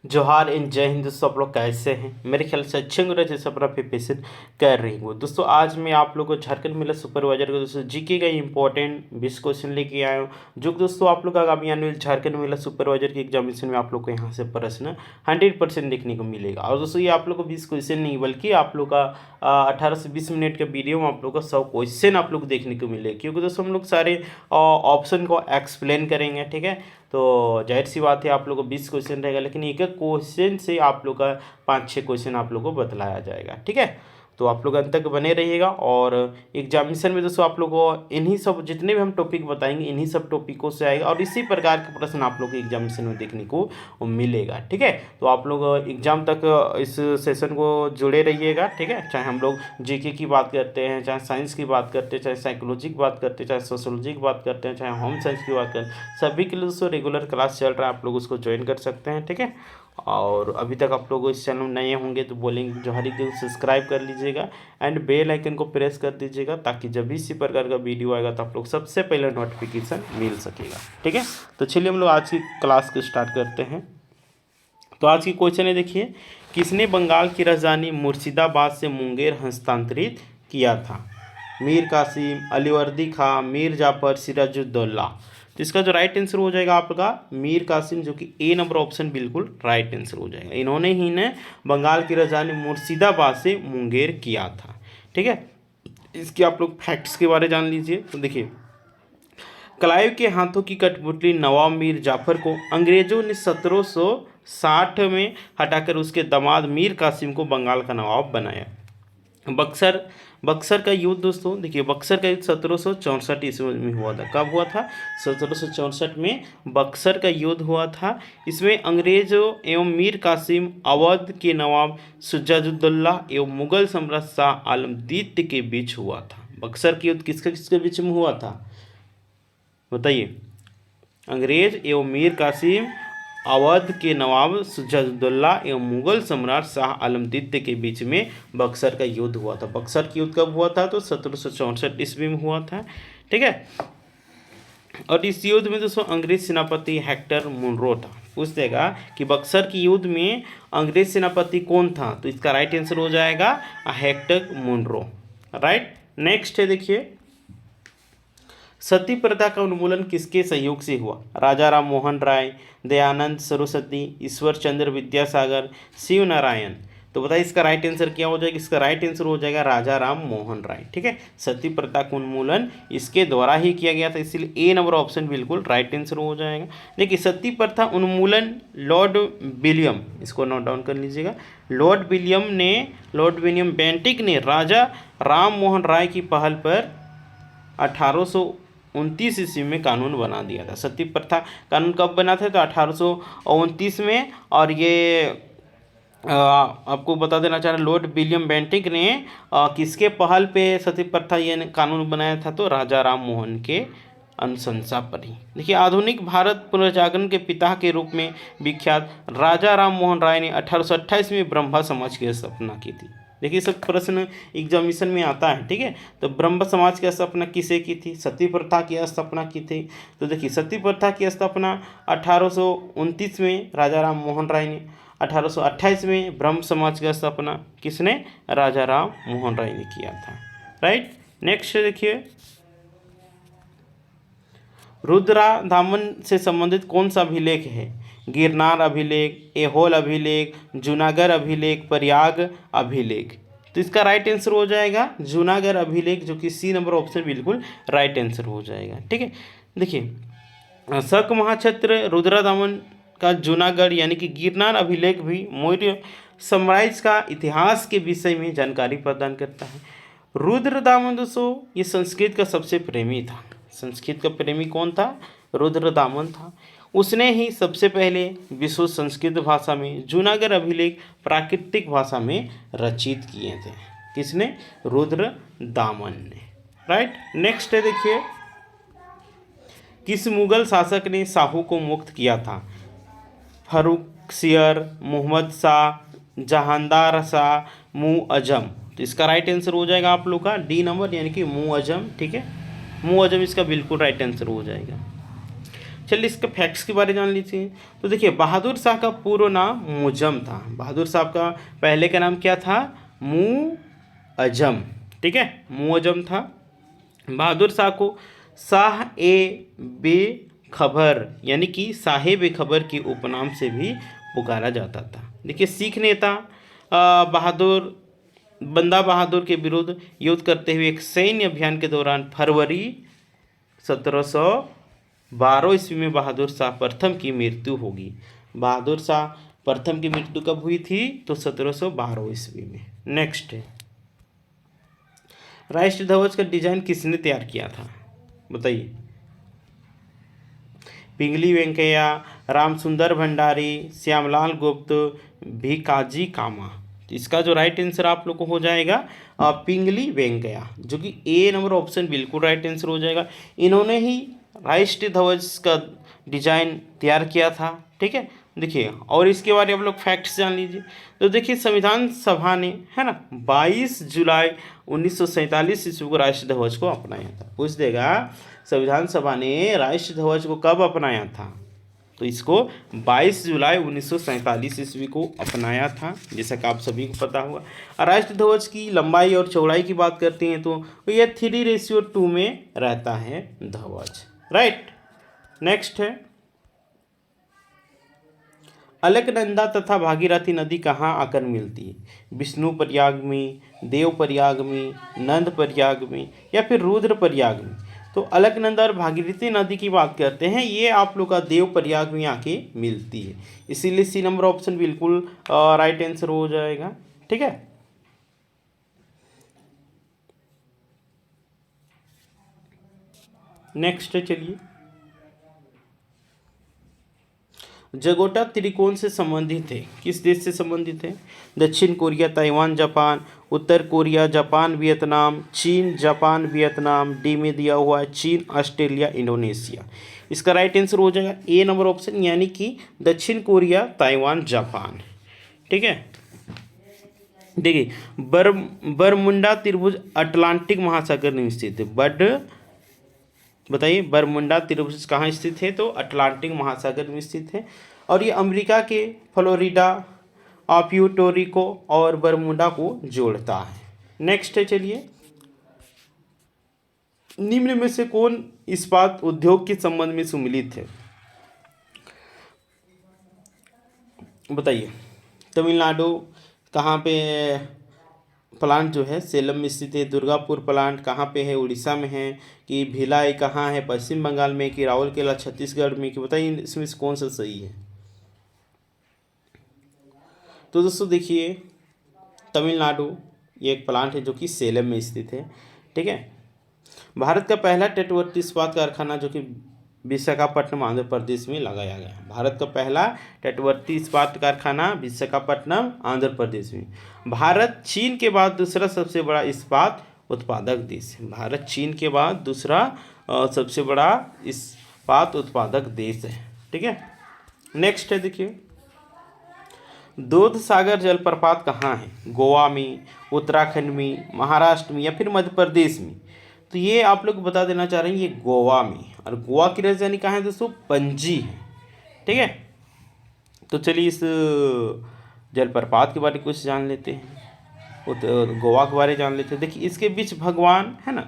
जोहार एंड जय हिंद दोस्तों। आप लोग कैसे हैं? मेरे ख्याल से अच्छे होंगे जैसे अपना प्रिपरेशन कर रही हूँ। दोस्तों आज मैं आप लोगों को झारखंड मिला सुपरवाइजर का दोस्तों जीके का इंपॉर्टेंट 20 क्वेश्चन लेके आया हूँ, जो कि दोस्तों आप लोग आगामी आने वाले झारखंड मिला सुपरवाइजर की एग्जामिनेशन में आप लोग को यहाँ से प्रश्न 100% देखने को मिलेगा। और दोस्तों ये आप लोग को 20 क्वेश्चन नहीं बल्कि आप लोग का 18 से 20 मिनट का वीडियो में आप लोग का 100 क्वेश्चन आप लोग देखने को मिलेगा, क्योंकि दोस्तों हम लोग सारे ऑप्शन को एक्सप्लेन करेंगे। ठीक है, तो जाहिर सी बात है आप लोग को 20 क्वेश्चन रहेगा, लेकिन एक एक क्वेश्चन से आप लोग का 5-6 क्वेश्चन आप लोग को बतलाया जाएगा। ठीक है, तो आप लोग अंत तक बने रहिएगा। और एग्जामिनेशन में दोस्तों आप लोग को इन्हीं सब जितने भी हम टॉपिक बताएंगे इन्हीं सब टॉपिकों से आएगा, और इसी प्रकार के प्रश्न आप लोग को एग्जामिनेशन में देखने को मिलेगा। ठीक है, तो आप लोग एग्जाम तक इस सेशन को जुड़े रहिएगा। ठीक है, चाहे हम लोग जीके की बात करते हैं, चाहे साइंस की बात करते हैं, चाहे साइकोलॉजी की बात करते हैं, चाहे सोशोलॉजी की बात करते हैं, चाहे होम साइंस की बात करते हैं, सभी के लिए दोस्तों रेगुलर क्लास चल रहा है, आप लोग उसको ज्वाइन कर सकते हैं। ठीक है, और अभी तक आप लोग इस चैनल में नए होंगे तो बोलेंगे जो हरी को सब्सक्राइब कर लीजिएगा एंड बेल आइकन को प्रेस कर दीजिएगा, ताकि जब भी इसी प्रकार का वीडियो आएगा तो आप लोग सबसे पहले नोटिफिकेशन मिल सकेगा। ठीक है, तो चलिए हम लोग आज की क्लास को स्टार्ट करते हैं। तो आज की क्वेश्चन है, देखिए, किसने बंगाल की राजधानी मुर्शिदाबाद से मुंगेर हस्तांतरित किया था? मीर कासिम, अलीवर्दी खां, मीर जाफर, सिराजुद्दौला। तो इसका जो राइट आंसर हो जाएगा आपका मीर कासिम, जो कि ए नंबर ऑप्शन बिल्कुल राइट आंसर हो जाएगा। इन्होंने ही ने बंगाल की राजधानी मुर्शिदाबाद से मुंगेर किया था। ठीक है, इसके आप लोग फैक्ट्स के बारे जान लीजिए। तो देखिए, क्लाइव के हाथों की कठपुतली नवाब मीर जाफर को अंग्रेजों ने 1760 में हटाकर उसके दामाद मीर कासिम को बंगाल का नवाब बनाया। बक्सर बक्सर का युद्ध दोस्तों, देखिए बक्सर का युद्ध 1764 ईस्वी में हुआ था। कब हुआ था? 1764 में बक्सर का युद्ध हुआ था। इसमें अंग्रेजों एवं मीर कासिम, अवध के नवाब शुजाउद्दौला एवं मुगल सम्राट शाह आलम द्वितीय के बीच हुआ था। बक्सर का युद्ध किसके किसके बीच में हुआ था बताइए? अंग्रेज एवं मीर कासिम, अवध के नवाब शुजाउद्दौला एवं मुगल सम्राट शाह आलम द्वितीय के बीच में बक्सर का युद्ध हुआ था। बक्सर का युद्ध कब हुआ था? तो 1764 ईस्वी में हुआ था। ठीक है, और इस युद्ध में दोस्तों अंग्रेज सेनापति हेक्टर मुनरो था। पूछ देगा कि बक्सर की युद्ध में अंग्रेज सेनापति कौन था, तो इसका राइट आंसर हो जाएगा हेक्टर मुनरो। राइट, नेक्स्ट है, देखिए, सती प्रथा का उन्मूलन किसके सहयोग से हुआ? राजा राम मोहन राय, दयानंद सरस्वती, ईश्वर चंद्र विद्यासागर, शिव नारायण। तो बताइए इसका राइट आंसर क्या हो जाएगा? इसका राइट आंसर हो जाएगा राजा राम मोहन राय। ठीक है, सती प्रथा का उन्मूलन इसके द्वारा ही किया गया था, इसलिए ए नंबर ऑप्शन बिल्कुल राइट आंसर हो जाएगा। देखिए, सती प्रथा उन्मूलन लॉर्ड विलियम, इसको नोट डाउन कर लीजिएगा, लॉर्ड विलियम बेंटिक ने राजा राम मोहन राय की पहल पर 1829 ईस्वी में कानून बना दिया था। सती प्रथा कानून कब बना था? तो 1829 में। और ये आपको बता देना चाह रहा, लॉर्ड विलियम बेंटिक ने किसके पहल पे सती प्रथा ये कानून बनाया था? तो राजा राम मोहन के अनुशंसा पर ही। देखिए, आधुनिक भारत पुनर्जागरण के पिता के रूप में विख्यात राजा राम मोहन राय ने 1828 में ब्रह्मा समाज की स्थापना की थी। देखिए, सब प्रश्न एग्जामिनेशन में आता है। ठीक है, तो ब्रह्म समाज की स्थापना किसे की थी? सती प्रथा की स्थापना की थी। तो देखिए, सती प्रथा की स्थापना 1829 में राजा राम मोहन राय ने, 1828 में ब्रह्म समाज की स्थापना किसने? राजा राम मोहन राय ने किया था। राइट, नेक्स्ट देखिए, रुद्रा दामन से संबंधित कौन सा अभिलेख है? गिरनार अभिलेख, ऐहोल अभिलेख, जूनागढ़ अभिलेख, प्रयाग अभिलेख। तो इसका राइट आंसर हो जाएगा जूनागढ़ अभिलेख, जो कि सी नंबर ऑप्शन बिल्कुल राइट आंसर हो जाएगा। ठीक है, देखिए, शक महाक्षत्र रुद्रदामन का जूनागढ़ यानी कि गिरनार अभिलेख भी मौर्य साम्राज्य का इतिहास के विषय में जानकारी प्रदान करता है। रुद्रदामन दोस्तों ये संस्कृत का सबसे प्रेमी था। संस्कृत का प्रेमी कौन था? रुद्रदामन था। उसने ही सबसे पहले विश्व संस्कृत भाषा में जूनागढ़ अभिलेख प्राकृतिक भाषा में रचित किए थे। किसने? रुद्रदामन ने। राइट, नेक्स्ट है, देखिए, किस मुगल शासक ने शाहू को मुक्त किया था? फर्रुखसियर, मोहम्मद शाह, जहांदार शाह, मुअज्जम। तो इसका राइट आंसर हो जाएगा आप लोग का डी नंबर यानी कि मुअज्जम। ठीक है, मुअज्जम इसका बिल्कुल राइट आंसर हो जाएगा। चलिए इसके फैक्ट्स के बारे में जान लीजिए। तो देखिए बहादुर शाह का पूर्व नाम मुअज्जम था। बहादुर साहब का पहले का नाम क्या था? मुअज्जम। ठीक है, मुअज्जम था। बहादुर शाह को शाह ए बेखबर यानी कि साहेब खबर के उपनाम से भी पुकारा जाता था। देखिए सिख नेता बहादुर बंदा बहादुर के विरुद्ध युद्ध करते हुए एक सैन्य अभियान के दौरान फरवरी 1712 ईस्वी में बहादुर शाह प्रथम की मृत्यु होगी। बहादुर शाह प्रथम की मृत्यु कब हुई थी? तो 1712 ईस्वी में। नेक्स्ट है, राष्ट्रीय ध्वज का डिजाइन किसने तैयार किया था? बताइए। पिंगली वेंकैया, रामसुंदर भंडारी, श्यामलाल गुप्त, भिकाजी कामा। तो इसका जो राइट आंसर आप लोग को हो जाएगा पिंगली वेंकैया, जो कि ए नंबर ऑप्शन बिल्कुल राइट आंसर हो जाएगा। इन्होंने ही राष्ट्रीय ध्वज का डिजाइन तैयार किया था। ठीक है, देखिए और इसके बारे में आप लोग फैक्ट्स जान लीजिए। तो देखिए संविधान सभा ने, है ना, 22 जुलाई 1947 ईस्वी को राष्ट्रीय ध्वज को अपनाया था। पूछ देगा संविधान सभा ने राष्ट्रीय ध्वज को कब अपनाया था? तो इसको 22 जुलाई 1947 ईस्वी को अपनाया था, जैसा कि आप सभी को पता होगा। राष्ट्रीय ध्वज की लंबाई और चौड़ाई की बात करते हैं तो यह 3:2 में रहता है ध्वज। राइट। नेक्स्ट है, अलकनंदा तथा भागीरथी नदी कहाँ आकर मिलती है? विष्णु प्रयाग में, देव प्रयाग में, नंद प्रयाग में या फिर रुद्र प्रयाग में? तो अलकनंदा और भागीरथी नदी की बात करते हैं, ये आप लोग का देव प्रयाग में आके मिलती है, इसीलिए सी नंबर ऑप्शन बिल्कुल राइट आंसर हो जाएगा। ठीक है, नेक्स्ट चलिए, जगोटा त्रिकोण से संबंधित है, किस देश से संबंधित है? दक्षिण कोरिया, ताइवान, जापान, उत्तर कोरिया, जापान, वियतनाम, चीन, जापान, वियतनाम, डी में दिया हुआ है चीन, ऑस्ट्रेलिया, इंडोनेशिया। इसका राइट आंसर हो जाएगा ए नंबर ऑप्शन, यानी कि दक्षिण कोरिया, ताइवान, जापान। ठीक है, देखिए बरमुंडा त्रिभुज अटलांटिक महासागर में स्थित है। बताइए बरमुंडा त्रिभुज कहाँ स्थित है? तो अटलांटिक महासागर में स्थित है, और ये अमेरिका के फ्लोरिडा, प्यूर्टो रिको और बरमुंडा को जोड़ता है। नेक्स्ट है, चलिए, निम्न में से कौन इस्पात उद्योग के संबंध में सम्मिलित है? बताइए। तमिलनाडु कहाँ पे प्लांट जो है? सेलम में स्थित है। दुर्गापुर प्लांट कहाँ पे है? उड़ीसा में है। कि भिलाई कहाँ है? पश्चिम बंगाल में। कि राउरकेला छत्तीसगढ़ में। कि बताइए इसमें से कौन सा सही है? तो दोस्तों देखिए तमिलनाडु ये एक प्लांट है जो कि सेलम में स्थित है। ठीक है, भारत का पहला तटवर्ती इस्पात कारखाना जो कि विशाखापट्टनम आंध्र प्रदेश में लगाया गया है। भारत का पहला तटवर्ती इस्पात कारखाना विशाखापट्टनम आंध्र प्रदेश में। भारत चीन के बाद दूसरा सबसे बड़ा इस्पात उत्पादक देश है। भारत चीन के बाद दूसरा सबसे बड़ा इस्पात उत्पादक देश है। ठीक है, नेक्स्ट है, देखिए दूध सागर जलप्रपात कहाँ है? गोवा में, उत्तराखंड में, महाराष्ट्र में या फिर मध्य प्रदेश में? तो ये आप लोग बता देना चाह रहे हैं, ये गोवा में, और गोवा की राजधानी कहाँ है दोस्तों? पणजी है। ठीक है, तो चलिए इस जलप्रपात के बारे में कुछ जान लेते हैं, गोवा के बारे में जान लेते हैं। देखिए इसके बीच भगवान, है ना,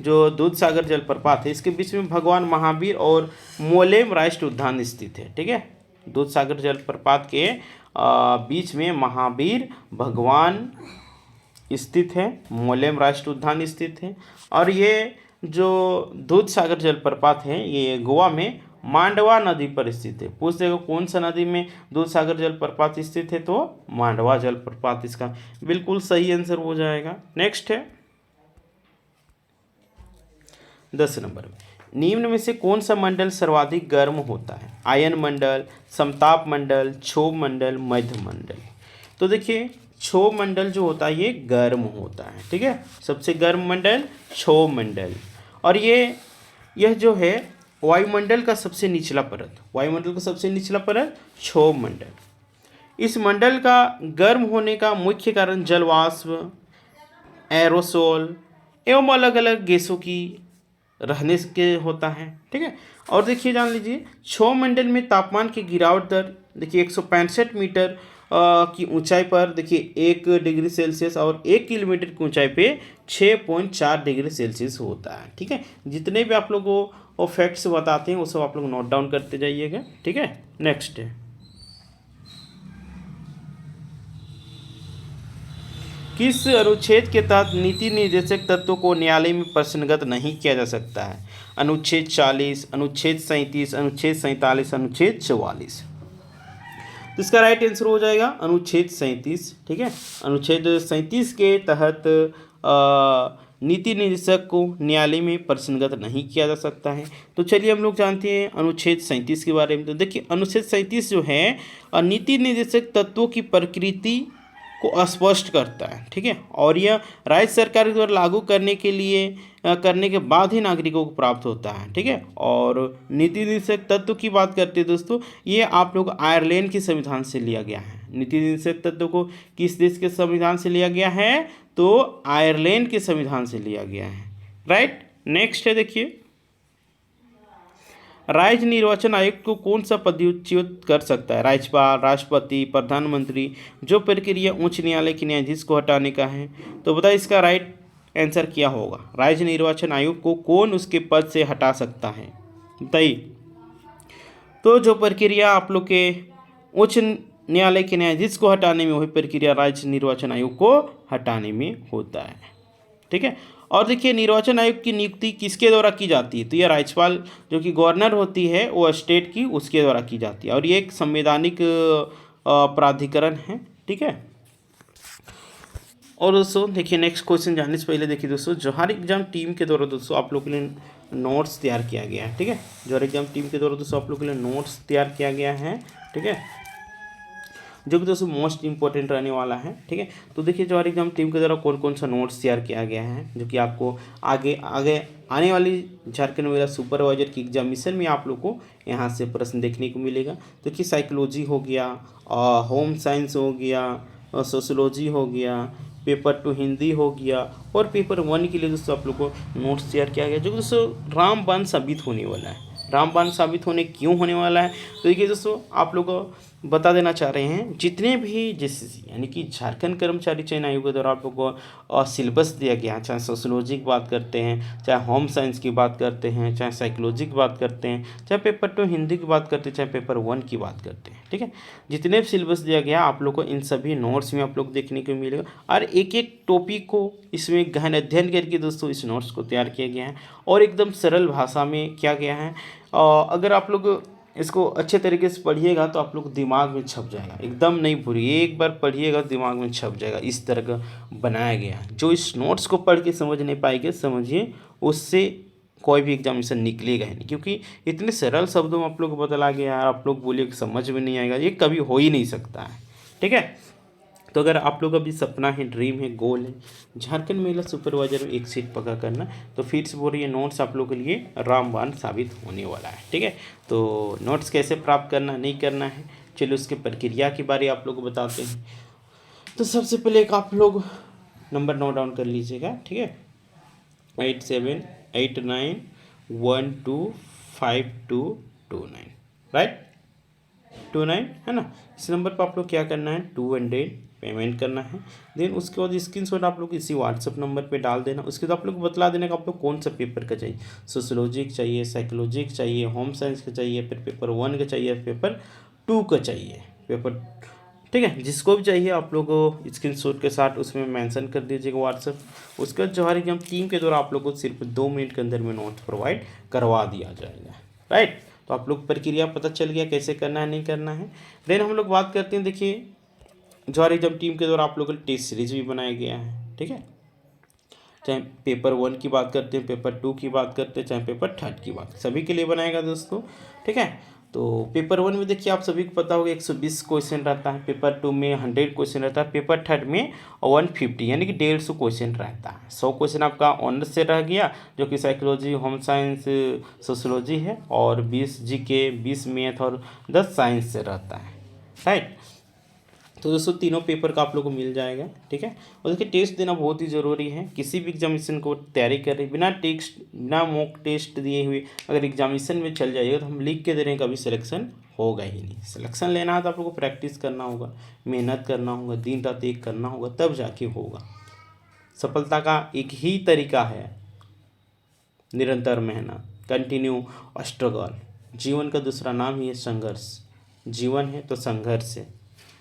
जो दूध सागर जलप्रपात है, इसके बीच में भगवान महावीर और मोलेम राष्ट्रीय उद्यान स्थित है। ठीक है, दूध सागर जलप्रपात के बीच में महावीर भगवान स्थित है, मोलेम राष्ट्रीय उद्यान स्थित है, और ये जो दूध सागर जलप्रपात है ये गोवा में मांडवा नदी पर स्थित है। पूछ देगा कौन सा नदी में दूध सागर जलप्रपात स्थित है? तो मांडवा जलप्रपात इसका बिल्कुल सही आंसर हो जाएगा। नेक्स्ट है 10 नंबर में, निम्न में से कौन सा मंडल सर्वाधिक गर्म होता है? आयन मंडल, समताप मंडल, क्षोभ मंडल, मध्य मंडल? तो देखिए क्षोभ मंडल जो होता है ये गर्म होता है। ठीक है, सबसे गर्म मंडल क्षोभ मंडल, और यह जो है वायुमंडल का सबसे निचला परत, वायुमंडल का सबसे निचला परत क्षोभ मंडल। इस मंडल का गर्म होने का मुख्य कारण जलवाष्प, एरोसोल एवं अलग अलग गैसों की रहने के होता है। ठीक है, और देखिए जान लीजिए क्षोभ मंडल में तापमान की गिरावट दर देखिए 165 मीटर की ऊंचाई पर देखिए 1 डिग्री सेल्सियस और 1 किलोमीटर की ऊंचाई पे 6.4 डिग्री सेल्सियस होता है। ठीक है, जितने भी आप लोगों को फैक्ट्स बताते हैं वो सब आप लोग नोट डाउन करते जाइएगा। ठीक है, नेक्स्ट है किस अनुच्छेद के तहत नीति निर्देशक तत्वों को न्यायालय में प्रश्नगत नहीं किया जा सकता है? अनुच्छेद 40, अनुच्छेद 37, अनुच्छेद 47, अनुच्छेद 44। तो इसका राइट आंसर हो जाएगा अनुच्छेद 37। ठीक है, अनुच्छेद 37 के तहत नीति निर्देशक को न्यायालय में प्रश्नगत नहीं किया जा सकता है। तो चलिए हम लोग जानते हैं अनुच्छेद 37 के बारे में। तो देखिए अनुच्छेद 37 जो है नीति निर्देशक तत्वों की प्रकृति को स्पष्ट करता है। ठीक है, और यह राज्य सरकार के द्वारा लागू करने के लिए करने के बाद ही नागरिकों को प्राप्त होता है। ठीक है, और नीति निर्देशक तत्व की बात करते हैं दोस्तों, ये आप लोग आयरलैंड के संविधान से लिया गया है। नीति निर्देशक तत्व को किस देश के संविधान से लिया गया है? तो आयरलैंड के संविधान से लिया गया है। राइट, नेक्स्ट है देखिए राज्य निर्वाचन आयुक्त को कौन सा पदच्युत कर सकता है? राज्यपाल, राष्ट्रपति, प्रधानमंत्री। जो प्रक्रिया उच्च न्यायालय के न्यायाधीश को हटाने का है। तो बताइए इसका राइट आंसर क्या होगा? राज्य निर्वाचन आयुक्त को कौन उसके पद से हटा सकता है बताइए। तो जो प्रक्रिया आप लोग के उच्च न्यायालय के न्यायाधीश को हटाने में, वही प्रक्रिया राज्य निर्वाचन आयोग को हटाने में होता है। ठीक है, और देखिए निर्वाचन आयोग की नियुक्ति किसके द्वारा की जाती है? तो यह राज्यपाल जो कि गवर्नर होती है वो स्टेट की, उसके द्वारा की जाती है, और ये एक संवैधानिक प्राधिकरण है। ठीक है, और दोस्तों देखिए नेक्स्ट क्वेश्चन जानने से पहले देखिए दोस्तों जोहार एग्जाम टीम के द्वारा दोस्तों आप लोग के लिए नोट्स तैयार किया गया है। ठीक है, जोहार एग्जाम टीम के द्वारा दोस्तों आप लोग के लिए नोट्स तैयार किया गया है। ठीक है, जो कि दोस्तों मोस्ट इंपॉर्टेंट रहने वाला है। ठीक है, तो देखिए जोहार एग्जाम टीम के द्वारा कौन कौन सा नोट्स तैयार किया गया है जो कि आपको आगे आगे आने वाली झारखंड मेरा सुपरवाइजर की एग्जामिनेशन में आप लोग को यहाँ से प्रश्न देखने को मिलेगा। देखिए साइकोलॉजी हो गया, होम साइंस हो गया, सोशोलॉजी हो गया, पेपर 2 हिंदी हो गया, और पेपर 1 के लिए दोस्तों आप लोग को नोट्स तैयार किया गया जो कि दोस्तों रामबाण साबित होने वाला है। रामबाण साबित क्यों होने वाला है? तो देखिए दोस्तों आप लोग को बता देना चाह रहे हैं जितने भी जेसीसी यानी कि झारखंड कर्मचारी चयन आयोग के द्वारा आप लोग को सिलेबस दिया गया है, चाहे सोशोलॉजी की बात करते हैं, चाहे होम साइंस की बात करते हैं, चाहे साइकोलॉजी की बात करते हैं, चाहे पेपर 2 हिंदी की बात करते हैं, चाहे पेपर 1 की बात करते हैं। ठीक है, जितने भी सिलेबस दिया गया आप लोग को इन सभी नोट्स में आप लोग देखने को मिलेगा, और एक एक टॉपिक को इसमें गहन अध्ययन करके दोस्तों इस नोट्स को तैयार किया गया है, और एकदम सरल भाषा में किया गया है। अगर आप लोग इसको अच्छे तरीके से पढ़िएगा तो आप लोग दिमाग में छप जाएगा, एकदम नहीं भूलिए, एक बार पढ़िएगा दिमाग में छप जाएगा। इस तरह का बनाया गया है। जो इस नोट्स को पढ़ के समझ नहीं पाएंगे, समझिए उससे कोई भी एग्जामिनेशन निकलेगा ही नहीं, क्योंकि इतने सरल शब्दों में आप लोग को बदला गया है। आप लोग बोलिए कि समझ में नहीं आएगा, ये कभी हो ही नहीं सकता है। ठीक है, तो अगर आप लोग अभी सपना है, ड्रीम है, गोल है झारखंड महिला सुपरवाइजर में एक सीट पक्का करना, तो फिर से बोल रही है नोट्स आप लोग के लिए रामबाण साबित होने वाला है। ठीक है, तो नोट्स कैसे प्राप्त करना नहीं करना है, चलिए उसके प्रक्रिया के बारे आप लोग को बताते हैं। तो सबसे पहले एक आप लोग नंबर नोट डाउन कर लीजिएगा। ठीक है, 8789125229 राइट, 29 है ना। इस नंबर पर आप लोग क्या करना है, 200 पेमेंट करना है। देन उसके बाद स्क्रीनशॉट आप लोग इसी व्हाट्सअप नंबर पे डाल देना। उसके बाद आप लोग को बतला देना कि आप लोग कौन सा पेपर का चाहिए, सोशोलॉजी का चाहिए, साइकोलॉजी का चाहिए, होम साइंस का चाहिए, फिर पेपर 1 का चाहिए, पेपर 2 का चाहिए, पेपर। ठीक है, जिसको भी चाहिए आप लोग स्क्रीनशॉट के साथ उसमें मेंशन कर दीजिएगा व्हाट्सअप। उसके बाद जोहार एग्जाम टीम के द्वारा आप लोग को सिर्फ 2 मिनट के अंदर में नोट्स प्रोवाइड करवा दिया जाएगा। राइट, तो आप लोग प्रक्रिया पता चल गया कैसे करना है नहीं करना है। देन हम लोग बात करते हैं, देखिए जोहार एग्जाम टीम के द्वारा आप लोगों को टेस्ट सीरीज भी बनाया गया है। ठीक है, चाहे पेपर 1 की बात करते हैं, पेपर 2 की बात करते हैं, चाहे पेपर 3 की बात, सभी के लिए बनाएगा दोस्तों। ठीक है, तो पेपर 1 में देखिए आप सभी को पता होगा 120 क्वेश्चन रहता है, पेपर 2 में 100 क्वेश्चन रहता है, पेपर 3 में 150 यानी कि 150 क्वेश्चन रहता है। 100 क्वेश्चन आपका ऑनर्स से रह गया जो कि साइकोलॉजी, होम साइंस, सोशोलॉजी है, और 20 जीके, 20 मैथ और 10 साइंस से रहता है। राइट, तो दोस्तों तीनों पेपर का आप लोग को मिल जाएगा, ठीक है। और देखिए टेस्ट देना बहुत ही ज़रूरी है। किसी भी एग्जामिनेशन को तैयारी कर रहे बिना टेस्ट बिना मॉक टेस्ट दिए हुए अगर एग्जामिनेशन में चल जाइएगा तो हम लिख के दे रहे हैं, कभी सिलेक्शन होगा ही नहीं। सिलेक्शन लेना है तो आप लोग को प्रैक्टिस करना होगा, मेहनत करना होगा, दिन रात एक करना होगा, तब जाके होगा। सफलता का एक ही तरीका है, निरंतर मेहनत, कंटिन्यू स्ट्रगल। जीवन का दूसरा नाम ही है संघर्ष। जीवन है तो संघर्ष है,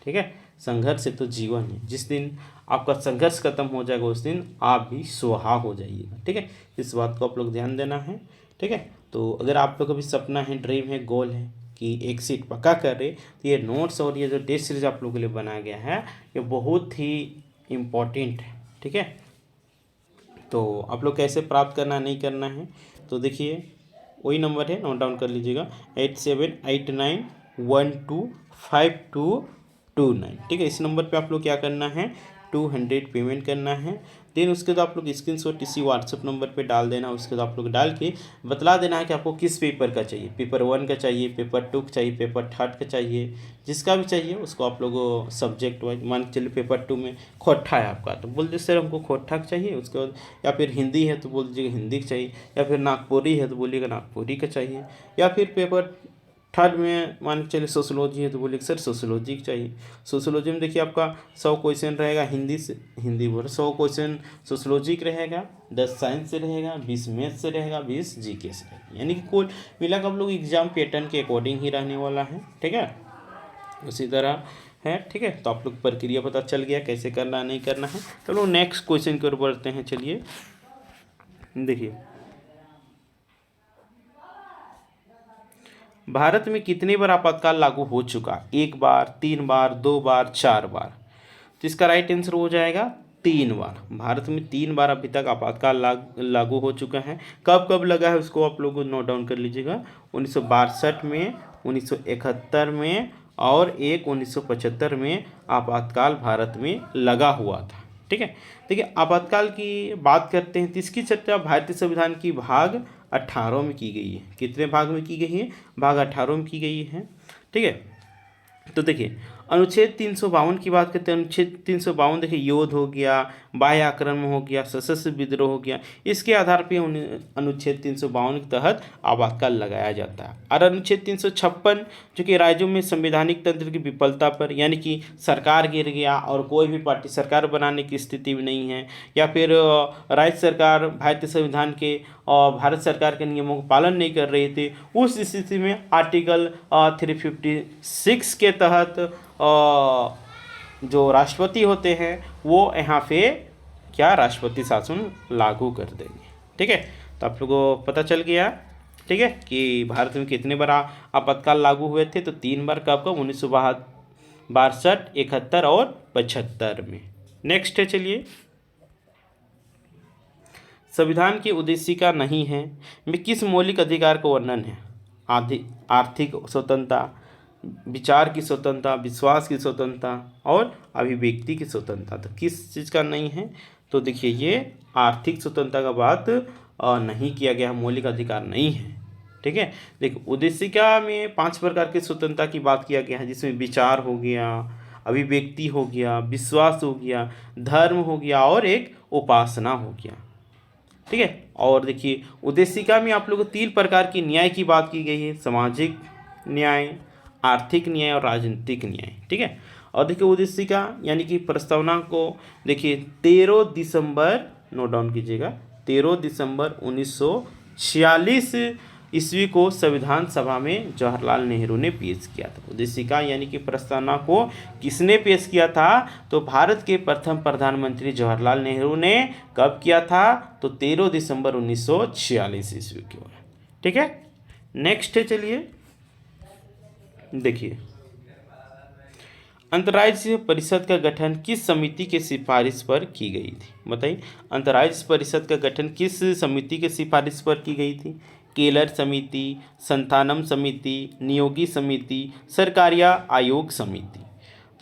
ठीक है। संघर्ष है तो जीवन है। जिस दिन आपका संघर्ष खत्म हो जाएगा उस दिन आप भी सुहा हो जाइएगा, ठीक है। इस बात को आप लोग ध्यान देना है, ठीक है। तो अगर आप लोग का भी सपना है, ड्रीम है, गोल है कि एक सीट पक्का कर रहे, तो ये नोट्स और ये जो टेस्ट सीरीज आप लोगों के लिए बनाया गया है ये बहुत ही इम्पोर्टेंट है, ठीक है। तो आप लोग कैसे प्राप्त करना नहीं करना है, तो देखिए वही नंबर है, नोट डाउन कर लीजिएगा 8789125229, ठीक है। इस नंबर पे आप लोग क्या करना है, 200 पेमेंट करना है। देन उसके बाद आप लोग स्क्रीनशॉट इसी व्हाट्सअप नंबर पे डाल देना। उसके बाद आप लोग डाल के बतला देना है कि आपको किस पेपर का चाहिए, पेपर 1 का चाहिए, पेपर 2 का चाहिए, पेपर 3 का चाहिए, जिसका भी चाहिए उसको आप लोग सब्जेक्ट वाइज। मान के चलिए पेपर 2 में खोट्ठा है आपका, तो बोल दीजिए सर हमको खोट्ठा का चाहिए। उसके बाद या फिर हिंदी है तो बोल दीजिएगा हिंदी का चाहिए, या फिर नागपुरी है तो बोलिएगा नागपुरी का चाहिए, या फिर पेपर 3 में मान के चलिए सोशोलॉजी है तो बोलिए सर सोशोलॉजी की चाहिए। सोशोलॉजी में देखिए आपका 100 क्वेश्चन रहेगा हिंदी से, हिंदी बोल 100 क्वेश्चन सोशोलॉजी का रहेगा, 10 साइंस से रहेगा, 20 मैथ से रहेगा, 20 जीके से रहेगा। यानी कि कुल मिला कर आप लोग एग्जाम पैटर्न के अकॉर्डिंग ही रहने वाला है, ठीक है। उसी तरह है, ठीक है। तो आप लोग प्रक्रिया पता चल गया कैसे करना नहीं करना है। चलो नेक्स्ट क्वेश्चन की ओर बढ़ते हैं। चलिए देखिए, भारत में कितनी बार आपातकाल लागू हो चुका, 1 बार, 3 बार, 2 बार, 4 बार। तो इसका राइट आंसर हो जाएगा 3 बार। भारत में 3 बार अभी तक आपातकाल लागू हो चुका है। कब कब लगा है उसको आप लोग नोट डाउन कर लीजिएगा। 1962 में, 1971 में और एक 1975 में आपातकाल भारत में लगा हुआ था, ठीक है। देखिए आपातकाल की बात करते हैं तो इसकी चर्चा भारतीय संविधान की भाग 18 में की गई है। कितने भाग में की गई है, भाग 18 में की गई है, ठीक है। तो देखिए अनुच्छेद 352 की बात करते हैं। अनुच्छेद 352 देखिए योद्ध हो गया, बाह्य आक्रमण हो गया, सशस्त्र विद्रोह हो गया, इसके आधार पे अनुच्छेद 352 के तहत आपातकाल लगाया जाता है। और अनुच्छेद 356 जो कि राज्यों में संवैधानिक तंत्र की विफलता पर, यानी कि सरकार गिर गया और कोई भी पार्टी सरकार बनाने की स्थिति में नहीं है, या फिर राज्य सरकार भारतीय संविधान के और भारत सरकार के नियमों का पालन नहीं कर रही थी, उस स्थिति में आर्टिकल 356 के तहत जो राष्ट्रपति होते हैं वो यहाँ पे क्या राष्ट्रपति शासन लागू कर देंगे, ठीक है। तो आप लोगों को पता चल गया, ठीक है, कि भारत में कितने बार आपातकाल लागू हुए थे। तो 3 बार, कब कब, 1962, 71 और 75 में। नेक्स्ट है, चलिए संविधान की उद्देशिका नहीं है में किस मौलिक अधिकार का वर्णन है। आर्थिक स्वतंत्रता, विचार की स्वतंत्रता, विश्वास की स्वतंत्रता और अभिव्यक्ति की स्वतंत्रता। तो किस चीज़ का नहीं है, तो देखिए ये आर्थिक स्वतंत्रता का बात नहीं किया गया, मौलिक अधिकार नहीं है, ठीक है। देखिए उद्देशिका में 5 प्रकार की स्वतंत्रता की बात किया गया है, जिसमें विचार हो गया, अभिव्यक्ति हो गया, विश्वास हो गया, धर्म हो गया और एक उपासना हो गया, ठीक है। और देखिए उद्देशिका में आप लोगों को 3 प्रकार की न्याय की बात की गई है, सामाजिक न्याय, आर्थिक न्याय और राजनीतिक न्याय, ठीक है। और देखिए उद्देशिका यानी कि प्रस्तावना को देखिए 13 दिसंबर, नोट डाउन कीजिएगा, 13 दिसंबर 1946 ईस्वी को संविधान सभा में जवाहरलाल नेहरू ने पेश किया था। उद्देशिका यानी कि प्रस्तावना को किसने पेश किया था, तो भारत के प्रथम प्रधानमंत्री जवाहरलाल नेहरू ने कब किया था, तो 13 दिसंबर 1946 ईस्वी को, ठीक है। नेक्स्ट है, चलिए देखिए अंतर्राज्यीय परिषद का गठन किस समिति के सिफारिश पर की गई थी, बताइए। अंतर्राज्यीय परिषद का गठन किस समिति के सिफारिश पर की गई थी। केलर समिति, संतानम समिति, नियोगी समिति, सरकारिया आयोग समिति।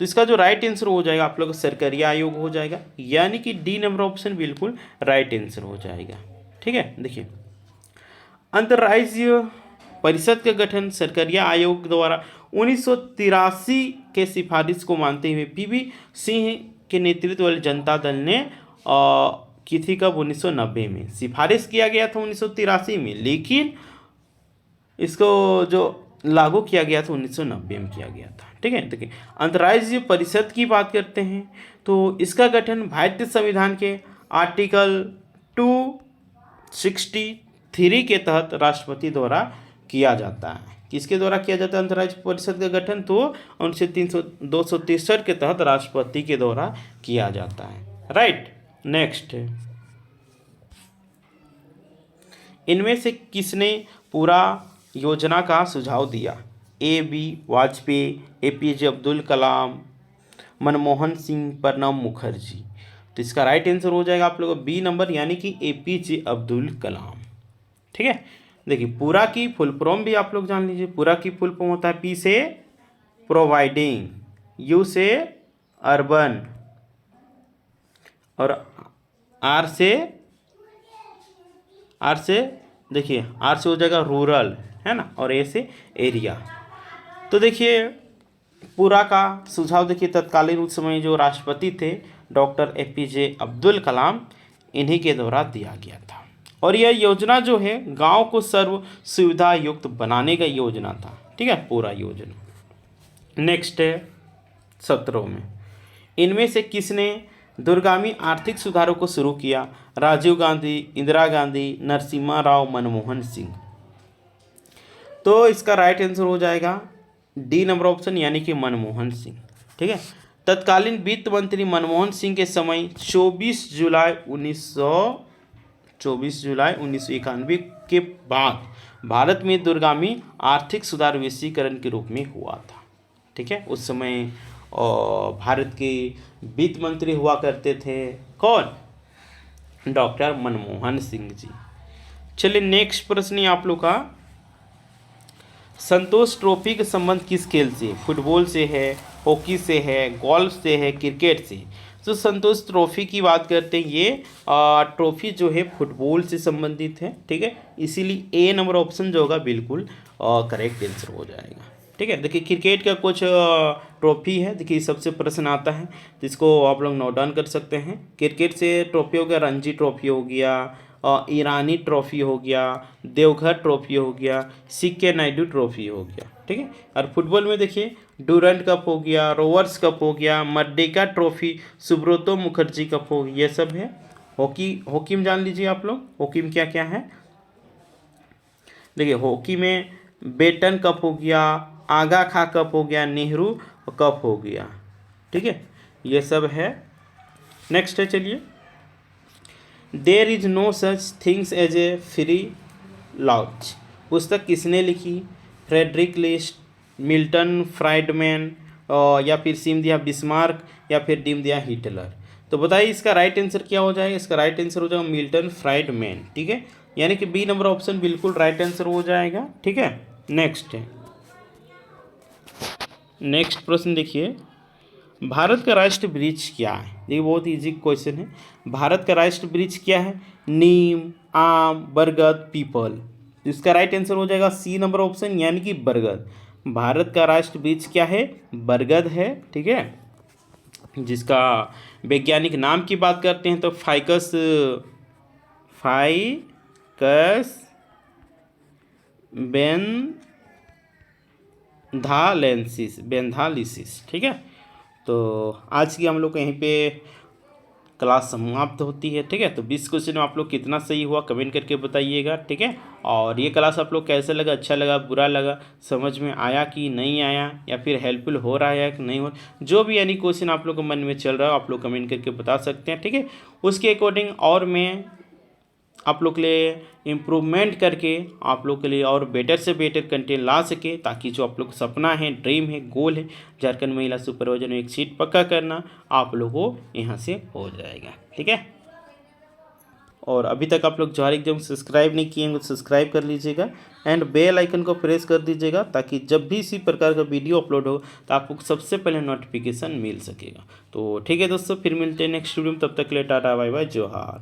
तो इसका जो राइट आंसर हो जाएगा आप लोग सरकारिया आयोग हो जाएगा, यानी कि डी नंबर ऑप्शन बिल्कुल राइट आंसर हो जाएगा, ठीक है। देखिए अंतर्राज्यीय परिषद का गठन सरकारिया आयोग द्वारा 1983 के सिफारिश को मानते हुए पीवी सिंह के नेतृत्व वाले जनता दल ने की थी कब 1990 में। सिफारिश किया गया था 1983 में, लेकिन इसको जो लागू किया गया था 1990 में किया गया था। ठीक है, देखिए अंतर्राज्यीय परिषद की बात करते हैं तो इसका गठन भारतीय संविधान के आर्टिकल 263 के तहत राष्ट्रपति द्वारा किया जाता है। किसके द्वारा किया जाता है अंतर्राज्यीय परिषद का गठन? तो अनुच्छेद 263 के तहत राष्ट्रपति के द्वारा किया जाता है। राइट, नेक्स्ट, इनमें से किसने पूरा योजना का सुझाव दिया? A B Vajpayee, APJ Abdul Kalam, Manmohan Singh, Pranab Mukherjee. तो इसका राइट आंसर हो जाएगा आप लोगों को बी नंबर, यानी कि एपीजे अब्दुल कलाम। ठीक है, देखिए पूरा की फुल फॉर्म भी आप लोग जान लीजिए। पूरा की फुल फॉर्म होता है पी से प्रोवाइडिंग, यू से अर्बन, और आर से देखिए आर से हो जाएगा रूरल, है ना, और ए से एरिया। तो देखिए पूरा का सुझाव देखिए तत्कालीन उस समय जो राष्ट्रपति थे डॉक्टर एपीजे अब्दुल कलाम, इन्हीं के द्वारा दिया गया था। और यह योजना जो है गांव को सर्व सुविधा युक्त बनाने का योजना था। ठीक है, पूरा योजना। नेक्स्ट है 17 में, इनमें से किसने दूरगामी आर्थिक सुधारों को शुरू किया? राजीव गांधी, इंदिरा गांधी, नरसिम्हा राव, मनमोहन सिंह। तो इसका राइट आंसर हो जाएगा डी नंबर ऑप्शन, यानी कि मनमोहन सिंह। ठीक है, तत्कालीन वित्त मंत्री मनमोहन सिंह के समय 24 जुलाई 1991 के बाद भारत में दूरगामी आर्थिक सुधार वैश्वीकरण के रूप में हुआ था। ठीक है, उस समय भारत के वित्त मंत्री हुआ करते थे कौन? डॉक्टर मनमोहन सिंह जी। चलिए नेक्स्ट प्रश्न है आप लोग का, संतोष ट्रॉफी का संबंध किस खेल से? फुटबॉल से है, हॉकी से है, गोल्फ से है, क्रिकेट से? तो संतोष ट्रॉफी की बात करते हैं, ये ट्रॉफी जो है फुटबॉल से संबंधित है। ठीक है, इसीलिए ए नंबर ऑप्शन जो होगा बिल्कुल करेक्ट आंसर हो जाएगा। ठीक है, देखिए क्रिकेट का कुछ ट्रॉफी है, देखिए सबसे प्रश्न आता है जिसको आप लोग नोट डाउन कर सकते हैं। क्रिकेट से ट्रॉफी हो गया, रणजी ट्रॉफी हो गया, ईरानी ट्रॉफी हो गया, देवघर ट्रॉफी हो गया, सीके नायडू ट्रॉफी हो गया। ठीक है, और फुटबॉल में देखिए डूरंट कप हो गया, रोवर्स कप हो गया, Merdeka Trophy, Subroto Mukherjee Cup हो गया, ये सब है। हॉकी में जान लीजिए आप लोग, हॉकी में क्या क्या है। देखिए हॉकी में बेटन कप हो गया, आगा खा कप हो गया, नेहरू कप हो गया। ठीक है, ये सब है। नेक्स्ट है, चलिए, there is no such things as a free lunch पुस्तक किसने लिखी? फ्रेडरिक लिस्ट, मिल्टन फ्राइडमैन, या फिर सिमदिया बिस्मार्क, या फिर डिमदिया हिटलर? तो बताइए इसका राइट आंसर क्या हो जाएगा? इसका राइट आंसर हो जाएगा मिल्टन फ्राइडमैन। ठीक है, यानी कि बी नंबर ऑप्शन बिल्कुल राइट आंसर हो जाएगा। ठीक है, नेक्स्ट है, नेक्स्ट प्रश्न देखिए, भारत का राष्ट्रीय वृक्ष क्या है? ये बहुत इजी क्वेश्चन है। भारत का राष्ट्रीय वृक्ष क्या है? नीम, आम, बरगद, पीपल। इसका राइट आंसर हो जाएगा सी नंबर ऑप्शन, यानी कि बरगद। भारत का राष्ट्रीय वृक्ष क्या है? बरगद है। ठीक है, जिसका वैज्ञानिक नाम की बात करते हैं तो फाइकस बेंथालिसिस। ठीक है, तो आज की हम लोग यहीं पे क्लास समाप्त होती है। ठीक है, तो 20 क्वेश्चन में आप लोग कितना सही हुआ कमेंट करके बताइएगा। ठीक है, और ये क्लास आप लोग कैसे लगा, अच्छा लगा, बुरा लगा, समझ में आया कि नहीं आया, या फिर हेल्पफुल हो रहा है कि नहीं हो, जो भी यानी क्वेश्चन आप लोग के मन में चल रहा है आप लोग कमेंट करके बता सकते हैं। ठीक है, उसके अकॉर्डिंग और मैं आप लोग के लिए इम्प्रूवमेंट करके आप लोग के लिए और बेटर से बेटर कंटेंट ला सके, ताकि जो आप लोग का सपना है, ड्रीम है, गोल है, झारखंड महिला सुपरवाइजर में एक सीट पक्का करना, आप लोगों को यहाँ से हो जाएगा। ठीक है, और अभी तक आप लोग जौहर एग्जाम सब्सक्राइब नहीं किए हैं तो सब्सक्राइब कर लीजिएगा एंड बेल आइकन को प्रेस कर दीजिएगा, ताकि जब भी इसी प्रकार का वीडियो अपलोड हो तो आपको सबसे पहले नोटिफिकेशन मिल सकेगा। तो ठीक है दोस्तों, फिर मिलते हैं नेक्स्ट वीडियो में, तब तक के लिए टाटा बाय बाय, जौहर।